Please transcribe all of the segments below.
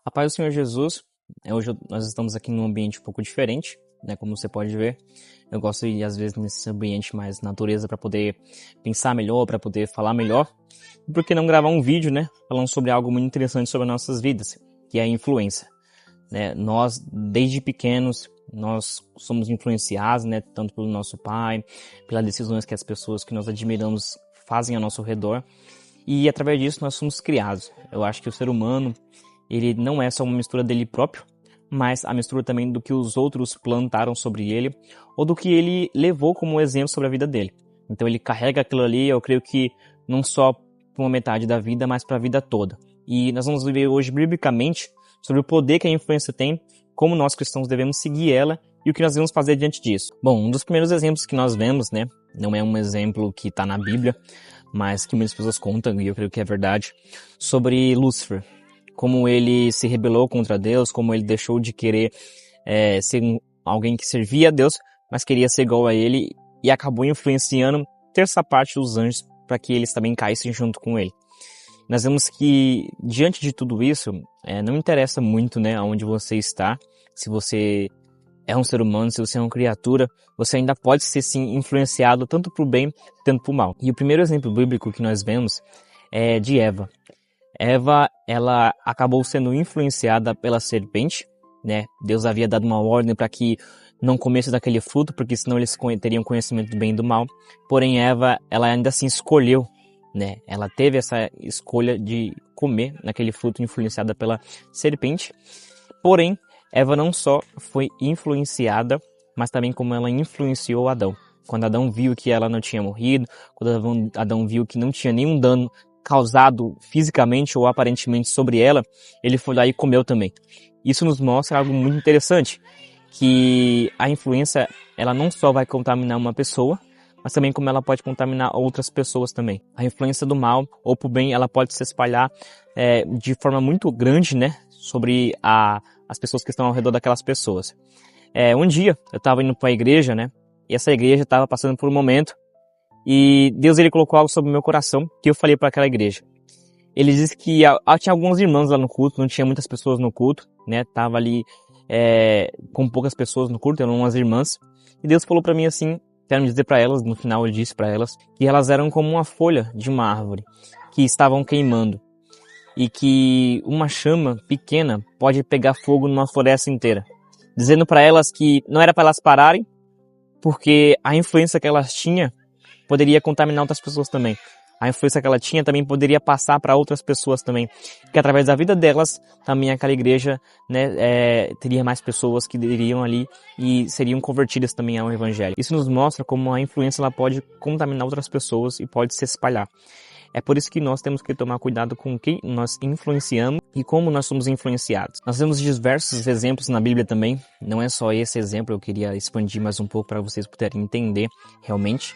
A paz do Senhor Jesus. Hoje nós estamos aqui num ambiente um pouco diferente, né? Como você pode ver. Eu gosto de ir, às vezes, nesse ambiente mais natureza para poder pensar melhor, para poder falar melhor. E por que não gravar um vídeo, né? Falando sobre algo muito interessante sobre as nossas vidas, que é a influência, né? Nós, desde pequenos, nós somos influenciados, né? Tanto pelo nosso pai, pelas decisões que as pessoas que nós admiramos fazem ao nosso redor. E através disso nós somos criados. Eu acho que o ser humano, ele não é só uma mistura dele próprio, mas a mistura também do que os outros plantaram sobre ele, ou do que ele levou como exemplo sobre a vida dele. Então ele carrega aquilo ali, eu creio que não só para uma metade da vida, mas para a vida toda. E nós vamos ver hoje, biblicamente, sobre o poder que a influência tem, como nós cristãos devemos seguir ela e o que nós devemos fazer diante disso. Bom, um dos primeiros exemplos que nós vemos, né, não é um exemplo que está na Bíblia, mas que muitas pessoas contam, e eu creio que é verdade, sobre Lúcifer. Como ele se rebelou contra Deus, como ele deixou de querer ser alguém que servia a Deus, mas queria ser igual a ele, e acabou influenciando terça parte dos anjos para que eles também caíssem junto com ele. Nós vemos que, diante de tudo isso, não interessa muito, né, aonde você está, se você é um ser humano, se você é uma criatura, você ainda pode ser sim influenciado tanto para o bem, tanto para o mal. E o primeiro exemplo bíblico que nós vemos é de Eva. Eva, ela acabou sendo influenciada pela serpente, né? Deus havia dado uma ordem para que não comesse daquele fruto, porque senão eles teriam conhecimento do bem e do mal. Porém, Eva, ela ainda assim escolheu, né? Ela teve essa escolha de comer naquele fruto influenciada pela serpente. Porém, Eva não só foi influenciada, mas também como ela influenciou Adão. Quando Adão viu que ela não tinha morrido, quando Adão viu que não tinha nenhum dano causado fisicamente ou aparentemente sobre ela, ele foi lá e comeu também. Isso nos mostra algo muito interessante, que a influência, ela não só vai contaminar uma pessoa, mas também como ela pode contaminar outras pessoas também. A influência do mal ou pro bem, ela pode se espalhar de forma muito grande, né, sobre as pessoas que estão ao redor daquelas pessoas. Um dia, eu estava indo para a igreja, né, e essa igreja estava passando por um momento, e Deus ele colocou algo sobre o meu coração, que eu falei para aquela igreja. Ele disse que tinha alguns irmãos lá no culto, não tinha muitas pessoas no culto, né, tava ali com poucas pessoas no culto, eram umas irmãs, e Deus falou para mim assim, quero dizer para elas, no final ele disse para elas, que elas eram como uma folha de uma árvore, que estavam queimando, e que uma chama pequena pode pegar fogo numa floresta inteira, dizendo para elas que não era para elas pararem, porque a influência que elas tinham poderia contaminar outras pessoas também. A influência que ela tinha também poderia passar para outras pessoas também. Que através da vida delas, também aquela igreja, né, teria mais pessoas que iriam ali e seriam convertidas também ao evangelho. Isso nos mostra como a influência ela pode contaminar outras pessoas e pode se espalhar. É por isso que nós temos que tomar cuidado com quem nós influenciamos e como nós somos influenciados. Nós temos diversos exemplos na Bíblia também. Não é só esse exemplo, eu queria expandir mais um pouco para vocês poderem entender realmente.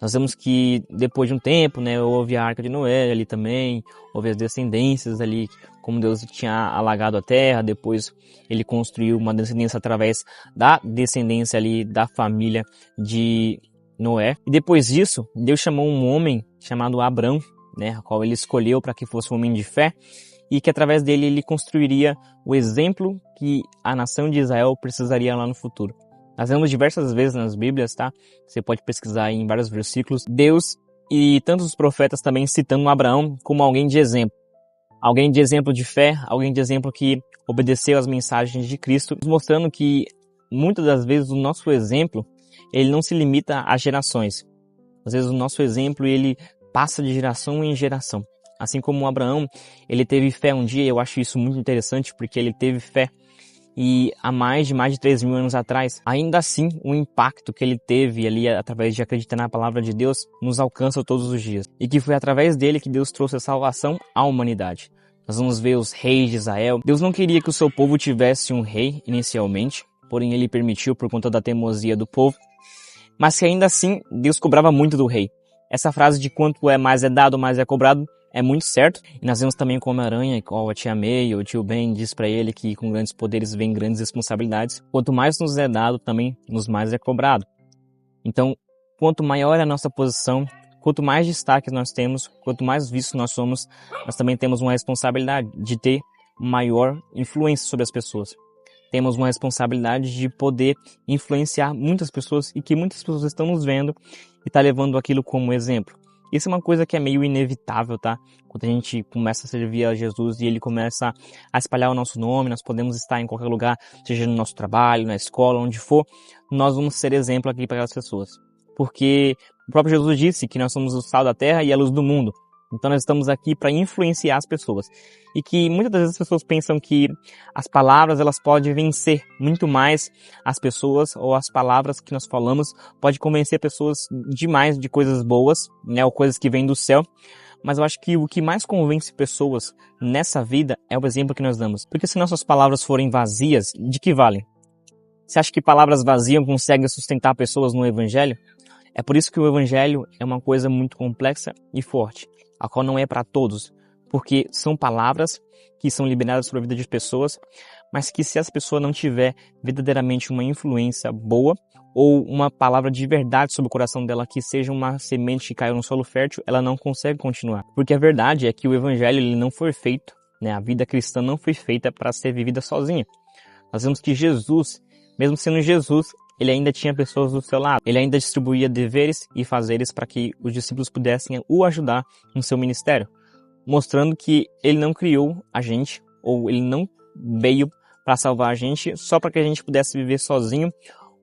Nós vemos que depois de um tempo, né, houve a Arca de Noé ali também, houve as descendências ali, como Deus tinha alagado a terra, depois ele construiu uma descendência através da descendência ali da família de Noé. E depois disso, Deus chamou um homem chamado Abrão, né, a qual ele escolheu para que fosse um homem de fé, e que através dele ele construiria o exemplo que a nação de Israel precisaria lá no futuro. Nós vemos diversas vezes nas Bíblias, tá? Você pode pesquisar em vários versículos. Deus e tantos os profetas também citando Abraão como alguém de exemplo. Alguém de exemplo de fé, alguém de exemplo que obedeceu às mensagens de Cristo, mostrando que muitas das vezes o nosso exemplo, ele não se limita a gerações. Às vezes o nosso exemplo, ele passa de geração em geração. Assim como Abraão, ele teve fé um dia, eu acho isso muito interessante porque ele teve fé. E há mais de 3.000 anos atrás, ainda assim, o impacto que ele teve ali através de acreditar na palavra de Deus nos alcança todos os dias. E que foi através dele que Deus trouxe a salvação à humanidade. Nós vamos ver os reis de Israel. Deus não queria que o seu povo tivesse um rei inicialmente, porém ele permitiu por conta da teimosia do povo. Mas que ainda assim, Deus cobrava muito do rei. Essa frase de quanto mais é dado, mais é cobrado, é muito certo. E nós vemos também como Homem-Aranha, igual a tia May, o tio Ben diz para ele que com grandes poderes vem grandes responsabilidades. Quanto mais nos é dado, também nos mais é cobrado. Então, quanto maior é a nossa posição, quanto mais destaque nós temos, quanto mais vistos nós somos, nós também temos uma responsabilidade de ter maior influência sobre as pessoas. Temos uma responsabilidade de poder influenciar muitas pessoas e que muitas pessoas estão nos vendo e tá levando aquilo como exemplo. Isso é uma coisa que é meio inevitável, tá? Quando a gente começa a servir a Jesus e ele começa a espalhar o nosso nome, nós podemos estar em qualquer lugar, seja no nosso trabalho, na escola, onde for, nós vamos ser exemplo aqui para aquelas pessoas. Porque o próprio Jesus disse que nós somos o sal da terra e a luz do mundo. Então nós estamos aqui para influenciar as pessoas. E que muitas das vezes as pessoas pensam que as palavras elas podem vencer muito mais as pessoas, ou as palavras que nós falamos pode convencer pessoas demais de coisas boas, né, ou coisas que vêm do céu. Mas eu acho que o que mais convence pessoas nessa vida é o exemplo que nós damos. Porque se nossas palavras forem vazias, de que valem? Você acha que palavras vazias conseguem sustentar pessoas no evangelho? É por isso que o evangelho é uma coisa muito complexa e forte, a qual não é para todos, porque são palavras que são liberadas sobre a vida de pessoas, mas que se essa pessoa não tiver verdadeiramente uma influência boa, ou uma palavra de verdade sobre o coração dela que seja uma semente que caiu no solo fértil, ela não consegue continuar. Porque a verdade é que o evangelho ele não foi feito, né? A vida cristã não foi feita para ser vivida sozinha. Nós vemos que Jesus, mesmo sendo Jesus, ele ainda tinha pessoas do seu lado. Ele ainda distribuía deveres e fazeres para que os discípulos pudessem o ajudar no seu ministério, mostrando que ele não criou a gente, ou ele não veio para salvar a gente só para que a gente pudesse viver sozinho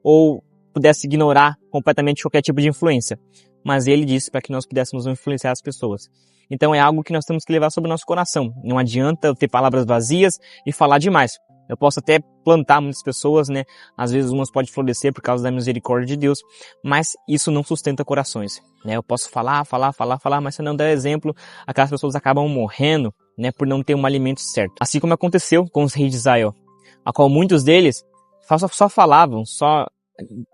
ou pudesse ignorar completamente qualquer tipo de influência. Mas ele disse para que nós pudéssemos influenciar as pessoas. Então é algo que nós temos que levar sobre o nosso coração. Não adianta eu ter palavras vazias e falar demais. Eu posso até plantar muitas pessoas, né? Às vezes umas podem florescer por causa da misericórdia de Deus, mas isso não sustenta corações, né? Eu posso falar, mas se eu não der exemplo, aquelas pessoas acabam morrendo, né? Por não ter um alimento certo. Assim como aconteceu com os reis de Israel, a qual muitos deles só falavam, só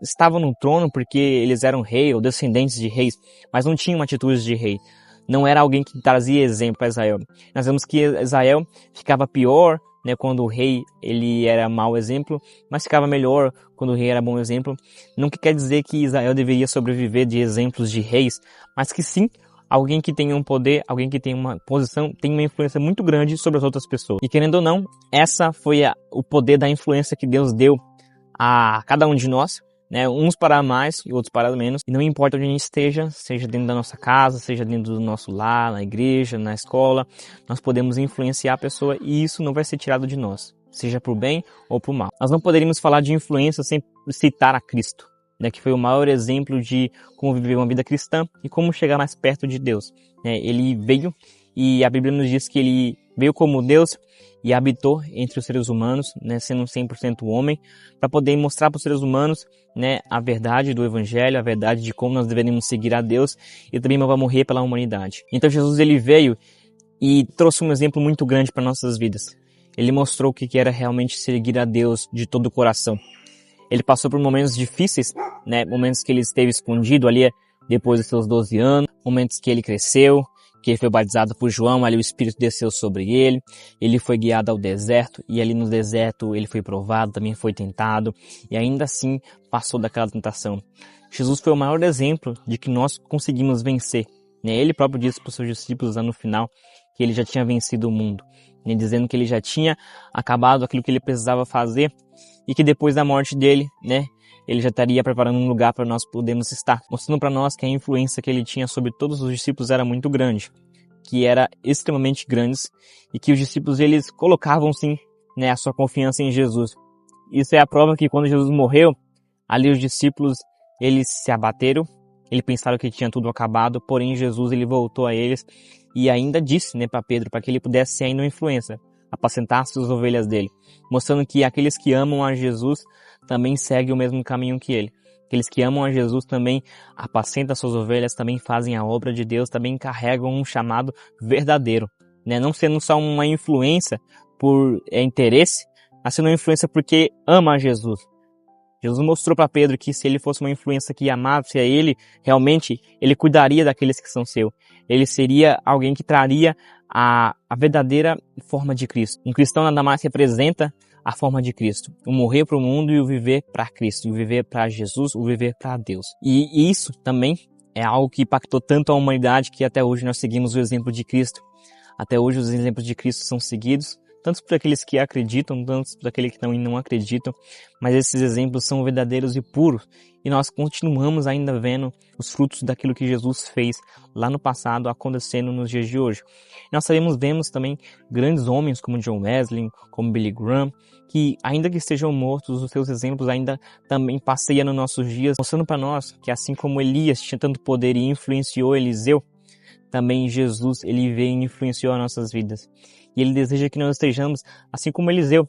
estavam no trono porque eles eram rei ou descendentes de reis, mas não tinham atitudes de rei. Não era alguém que trazia exemplo para Israel. Nós vemos que Israel ficava pior, né, quando o rei ele era mau exemplo, mas ficava melhor quando o rei era bom exemplo. Não que quer dizer que Israel deveria sobreviver de exemplos de reis, mas que sim, alguém que tenha um poder, alguém que tenha uma posição, tem uma influência muito grande sobre as outras pessoas. E querendo ou não, essa foi o poder da influência que Deus deu a cada um de nós, né? Uns para mais e outros para menos. E não importa onde a gente esteja, seja dentro da nossa casa, seja dentro do nosso lar, na igreja, na escola, nós podemos influenciar a pessoa e isso não vai ser tirado de nós, seja por bem ou por mal. Nós não poderíamos falar de influência sem citar a Cristo, né? Que foi o maior exemplo de como viver uma vida cristã e como chegar mais perto de Deus, né? Ele veio e a Bíblia nos diz que ele veio como Deus e habitou entre os seres humanos, né, sendo 100% homem, para poder mostrar para os seres humanos, né, a verdade do Evangelho, a verdade de como nós deveríamos seguir a Deus e também vai morrer pela humanidade. Então Jesus ele veio e trouxe um exemplo muito grande para nossas vidas. Ele mostrou o que era realmente seguir a Deus de todo o coração. Ele passou por momentos difíceis, né, momentos que ele esteve escondido ali depois dos seus 12 anos, momentos que ele cresceu, que ele foi batizado por João, ali o Espírito desceu sobre ele foi guiado ao deserto, e ali no deserto ele foi provado, também foi tentado, e ainda assim passou daquela tentação. Jesus foi o maior exemplo de que nós conseguimos vencer, né? Ele próprio disse para os seus discípulos lá no final, que ele já tinha vencido o mundo, né? Dizendo que ele já tinha acabado aquilo que ele precisava fazer, e que depois da morte dele, né? Ele já estaria preparando um lugar para nós podermos estar, mostrando para nós que a influência que ele tinha sobre todos os discípulos era muito grande, que era extremamente grande e que os discípulos eles colocavam sim, né, a sua confiança em Jesus. Isso é a prova que quando Jesus morreu, ali os discípulos eles se abateram, eles pensaram que tinha tudo acabado, porém Jesus ele voltou a eles e ainda disse, né, para Pedro, para que ele pudesse ser ainda uma influência, apacentar as suas ovelhas dele, mostrando que aqueles que amam a Jesus também seguem o mesmo caminho que ele. Aqueles que amam a Jesus também apacentam as suas ovelhas, também fazem a obra de Deus, também carregam um chamado verdadeiro, né? Não sendo só uma influência por interesse, mas sendo uma influência porque ama a Jesus. Jesus mostrou para Pedro que se ele fosse uma influência que amasse a ele, realmente ele cuidaria daqueles que são seus. Ele seria alguém que traria a verdadeira forma de Cristo. Um cristão nada mais representa a forma de Cristo. O morrer para o mundo e o viver para Cristo. O viver para Jesus, o viver para Deus. E isso também é algo que impactou tanto a humanidade que até hoje nós seguimos o exemplo de Cristo. Até hoje os exemplos de Cristo são seguidos, tanto para aqueles que acreditam, tanto para aqueles que não acreditam, mas esses exemplos são verdadeiros e puros, e nós continuamos ainda vendo os frutos daquilo que Jesus fez lá no passado acontecendo nos dias de hoje. Nós vemos também grandes homens como John Wesley, como Billy Graham, que ainda que estejam mortos, os seus exemplos ainda também passeiam nos nossos dias, mostrando para nós que assim como Elias tinha tanto poder e influenciou Eliseu, também Jesus, ele veio e influenciou as nossas vidas. E ele deseja que nós estejamos, assim como Eliseu,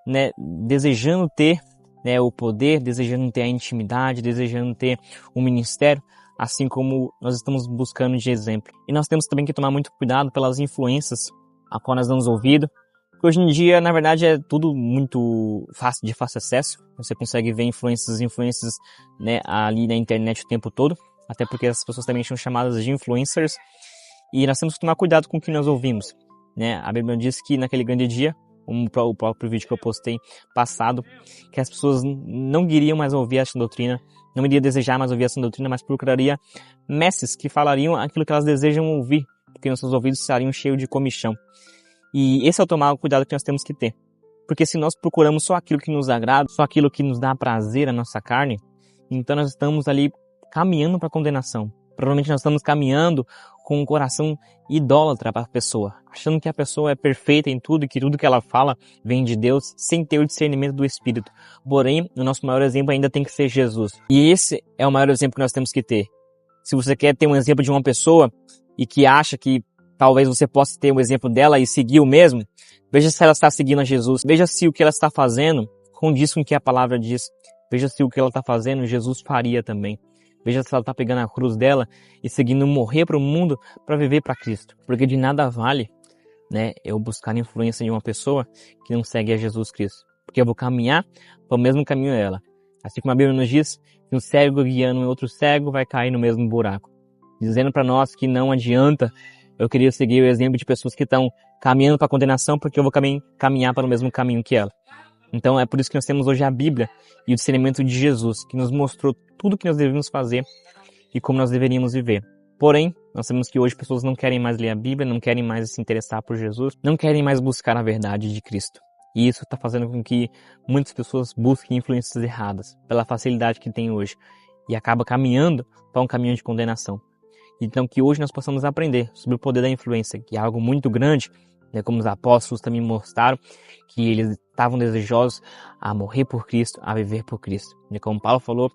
né, desejando ter, né, o poder, desejando ter a intimidade, desejando ter o ministério, assim como nós estamos buscando de exemplo. E nós temos também que tomar muito cuidado pelas influências a qual nós damos ouvido, porque hoje em dia, na verdade, é tudo muito fácil, de fácil acesso. Você consegue ver influências, né, ali na internet o tempo todo, até porque as pessoas também são chamadas de influencers. E nós temos que tomar cuidado com o que nós ouvimos, né? A Bíblia diz que naquele grande dia, o próprio vídeo que eu postei passado, que as pessoas não iriam mais ouvir essa doutrina, não iriam desejar mais ouvir essa doutrina, mas procuraria mestres que falariam aquilo que elas desejam ouvir, porque nossos ouvidos estariam cheios de comichão. E esse é o tomar o cuidado que nós temos que ter. Porque se nós procuramos só aquilo que nos agrada, só aquilo que nos dá prazer à nossa carne, então nós estamos ali caminhando para a condenação. Provavelmente nós estamos caminhando com um coração idólatra para a pessoa, achando que a pessoa é perfeita em tudo e que tudo que ela fala vem de Deus, sem ter o discernimento do Espírito. Porém, o nosso maior exemplo ainda tem que ser Jesus. E esse é o maior exemplo que nós temos que ter. Se você quer ter um exemplo de uma pessoa e que acha que talvez você possa ter um exemplo dela e seguir o mesmo, veja se ela está seguindo a Jesus. Veja se o que ela está fazendo condiz com o que a palavra diz. Veja se o que ela está fazendo Jesus faria também. Veja se ela está pegando a cruz dela e seguindo morrer para o mundo para viver para Cristo. Porque de nada vale, né, eu buscar a influência de uma pessoa que não segue a Jesus Cristo. Porque eu vou caminhar para o mesmo caminho dela. Assim como a Bíblia nos diz, que um cego guiando um outro cego vai cair no mesmo buraco. Dizendo para nós que não adianta eu queria seguir o exemplo de pessoas que estão caminhando para a condenação porque eu vou caminhar para o mesmo caminho que ela. Então é por isso que nós temos hoje a Bíblia e o discernimento de Jesus, que nos mostrou tudo o que nós devemos fazer e como nós deveríamos viver. Porém, nós sabemos que hoje pessoas não querem mais ler a Bíblia, não querem mais se interessar por Jesus, não querem mais buscar a verdade de Cristo. E isso está fazendo com que muitas pessoas busquem influências erradas, pela facilidade que tem hoje, e acaba caminhando para um caminho de condenação. Então que hoje nós possamos aprender sobre o poder da influência, que é algo muito grande, né, como os apóstolos também mostraram, que eles estavam desejosos a morrer por Cristo, a viver por Cristo. E como Paulo falou,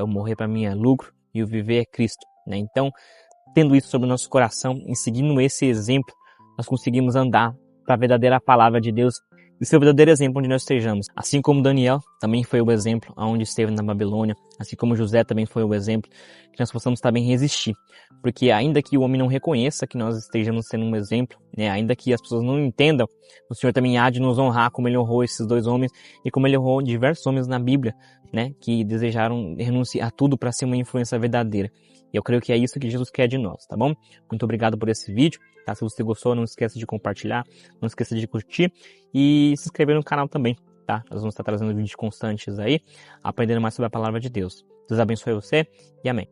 o morrer para mim é lucro e o viver é Cristo. Né? Então, tendo isso sobre o nosso coração e seguindo esse exemplo, nós conseguimos andar para a verdadeira palavra de Deus e ser o verdadeiro exemplo onde nós estejamos. Assim como Daniel também foi o exemplo onde esteve na Babilônia, assim como José também foi o exemplo, que nós possamos também resistir. Porque ainda que o homem não reconheça que nós estejamos sendo um exemplo, né, ainda que as pessoas não entendam, o Senhor também há de nos honrar como Ele honrou esses dois homens e como Ele honrou diversos homens na Bíblia, né, que desejaram renunciar a tudo para ser uma influência verdadeira. E eu creio que é isso que Jesus quer de nós, tá bom? Muito obrigado por esse vídeo, tá? Se você gostou, não esqueça de compartilhar, não esqueça de curtir e se inscrever no canal também, tá? Nós vamos estar trazendo vídeos constantes aí, aprendendo mais sobre a palavra de Deus. Deus abençoe você e amém.